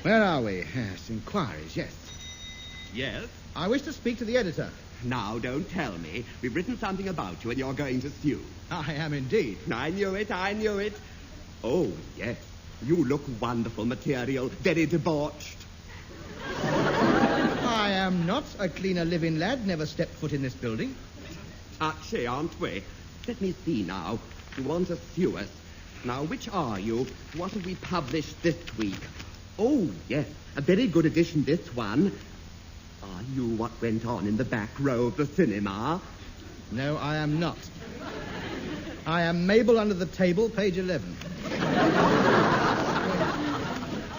Where are we? Yes, inquiries, yes. Yes? I wish to speak to the editor. Now, don't tell me. We've written something about you and you're going to sue. I am indeed. I knew it. Oh, yes. You look wonderful material. Very debauched. I am not a cleaner living lad. Never stepped foot in this building. Touchy, aren't we? Let me see now. You want to sue us. Now, which are you? What have we published this week? Oh, yes. A very good edition, this one. Are you what went on in the back row of the cinema? No, I am not. I am Mabel under the table, page 11.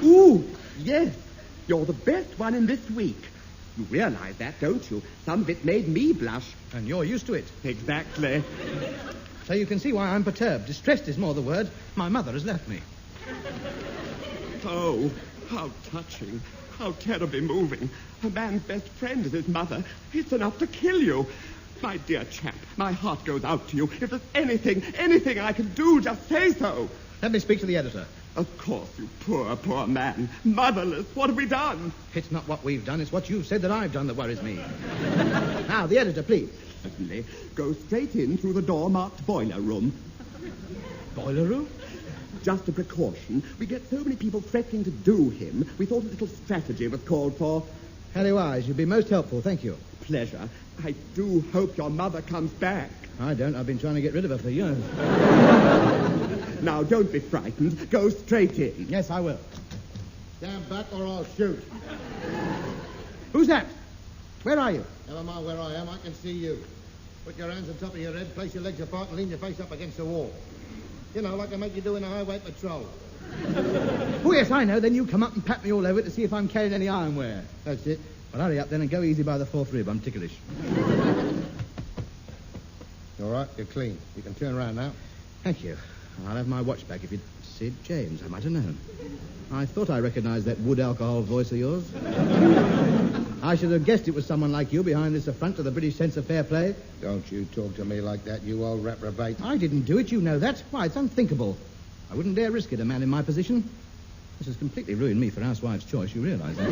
Ooh, yes. You're the best one in this week. You realize that, don't you? Some of it made me blush. And you're used to it. Exactly. So you can see why I'm perturbed. Distressed is more the word. My mother has left me. Oh, how touching. How terribly moving. A man's best friend is his mother. It's enough to kill you. My dear chap, my heart goes out to you. If there's anything I can do, just say so. Let me speak to the editor. Of course, you poor man. Motherless, what have we done? It's not what we've done, it's what you've said that I've done that worries me. Now, the editor, please. Certainly. Go straight in through the door marked boiler room. Boiler room? Just a precaution. We get so many people threatening to do him, we thought a little strategy was called for. Very wise. You'd be most helpful. Thank you. Pleasure. I do hope your mother comes back. I don't. I've been trying to get rid of her for years. Now, don't be frightened. Go straight in. Yes, I will. Stand back or I'll shoot. Who's that? Where are you? Never mind where I am, I can see you. Put your hands on top of your head, place your legs apart, and lean your face up against the wall. You know, like I make you do in a highway patrol. Oh, yes, I know. Then you come up and pat me all over to see if I'm carrying any ironware. That's it. Well, hurry up then and go easy by the fourth rib. I'm ticklish. All right, you're clean. You can turn around now. Thank you. I'll have my watch back if you'd... Sid James, I might have known. I thought I recognized that wood alcohol voice of yours. I should have guessed it was someone like you behind this affront to the British sense of fair play. Don't you talk to me like that, you old reprobate. I didn't do it, you know that. Why, it's unthinkable. I wouldn't dare risk it, a man in my position. This has completely ruined me for housewife's choice, you realise that.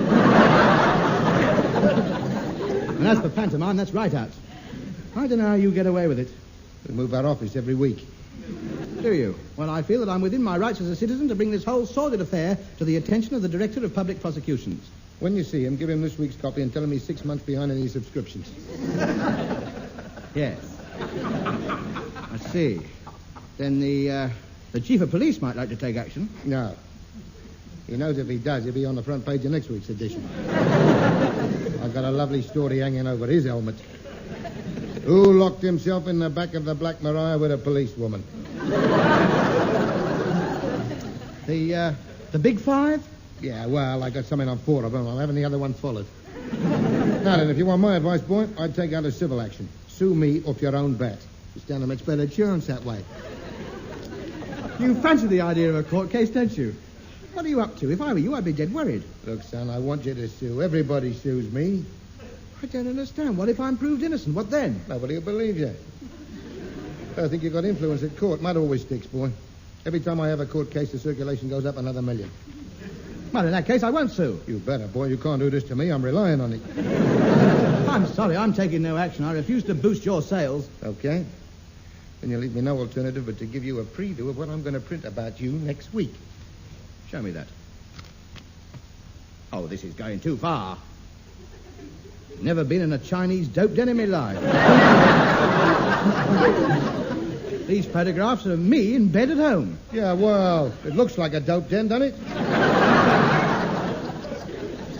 And as for pantomime, that's right out. I don't know how you get away with it. We move our office every week. Do you? Well, I feel that I'm within my rights as a citizen to bring this whole sordid affair to the attention of the Director of Public Prosecutions. When you see him, give him this week's copy and tell him he's 6 months behind any subscriptions. Yes. I see. Then the Chief of Police might like to take action. No. He knows if he does, he'll be on the front page of next week's edition. I've got a lovely story hanging over his helmet. Who locked himself in the back of the Black Maria with a policewoman? The big five? Yeah, well, I got something on 4 of them. I'm having the other one followed. Now then, if you want my advice, boy, I'd take out a civil action. Sue me off your own bat. You stand a much better chance that way. You fancy the idea of a court case, don't you? What are you up to? If I were you, I'd be dead worried. Look, son, I want you to sue. Everybody sues me. I don't understand. What if I'm proved innocent? What then? Nobody will believe you. I think you've got influence at court. Mud always sticks, boy. Every time I have a court case, the circulation goes up another million. Well, in that case, I won't sue. You better, boy. You can't do this to me. I'm relying on it. I'm sorry. I'm taking no action. I refuse to boost your sales. Okay. Then you leave me no alternative but to give you a preview of what I'm going to print about you next week. Show me that. Oh, this is going too far. Never been in a Chinese dope den in my life. These photographs are of me in bed at home. Yeah, well, it looks like a dope den, doesn't it?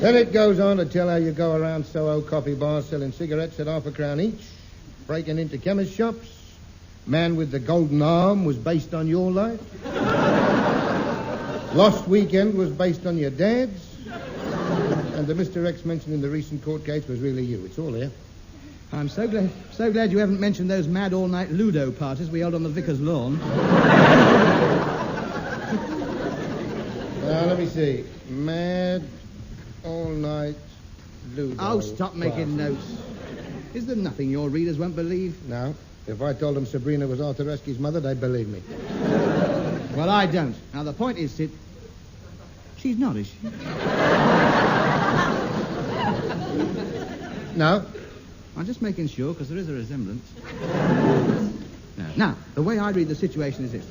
Then it goes on to tell how you go around Soho coffee bars selling cigarettes at £0.50 each, breaking into chemist shops. Man with the golden arm was based on your life. Lost Weekend was based on your dad's. And the Mr. X mentioned in the recent court case was really you. It's all there. I'm so glad you haven't mentioned those mad all-night Ludo parties we held on the vicar's lawn. Now, let me see. Mad all-night Ludo. Oh, stop making notes. Is there nothing your readers won't believe? No. If I told them Sabrina was Arthur Esky's mother, they'd believe me. Well, I don't. Now, the point is, Sid... She's not, is she? No. I'm just making sure, because there is a resemblance. No. Now, the way I read the situation is this.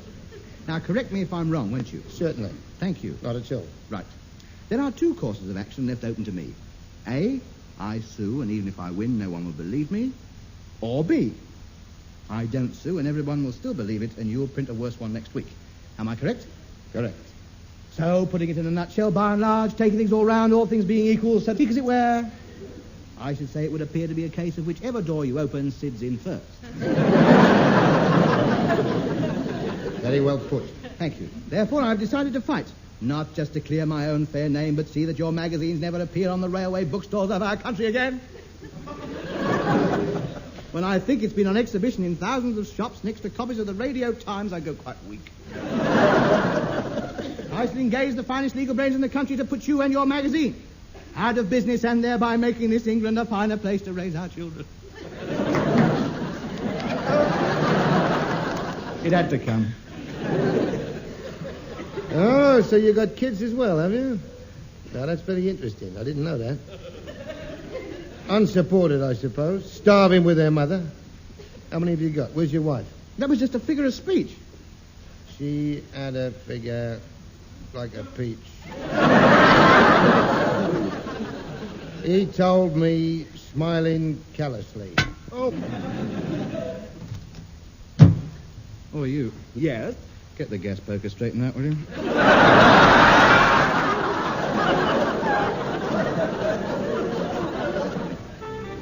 Now, correct me if I'm wrong, won't you? Certainly. Thank you. Not at all. Right. There are two courses of action left open to me. A, I sue, and even if I win, no one will believe me. Or B, I don't sue, and everyone will still believe it, and you'll print a worse one next week. Am I correct? Correct. So, putting it in a nutshell, by and large, taking things all round, all things being equal, so thick as it were, I should say it would appear to be a case of whichever door you open, Sid's in first. Very well put. Thank you. Therefore, I've decided to fight. Not just to clear my own fair name, but see that your magazines never appear on the railway bookstores of our country again. When I think it's been on exhibition in thousands of shops next to copies of the Radio Times, I go quite weak. I shall engage the finest legal brains in the country to put you and your magazine out of business, and thereby making this England a finer place to raise our children. It had to come. Oh, so you got kids as well, have you? Now, that's very interesting. I didn't know that. Unsupported, I suppose. Starving with their mother. How many have you got? Where's your wife? That was just a figure of speech. She had a figure like a peach. He told me, smiling callously. Oh, you. Yes? Get the gas poker straightened out, will you?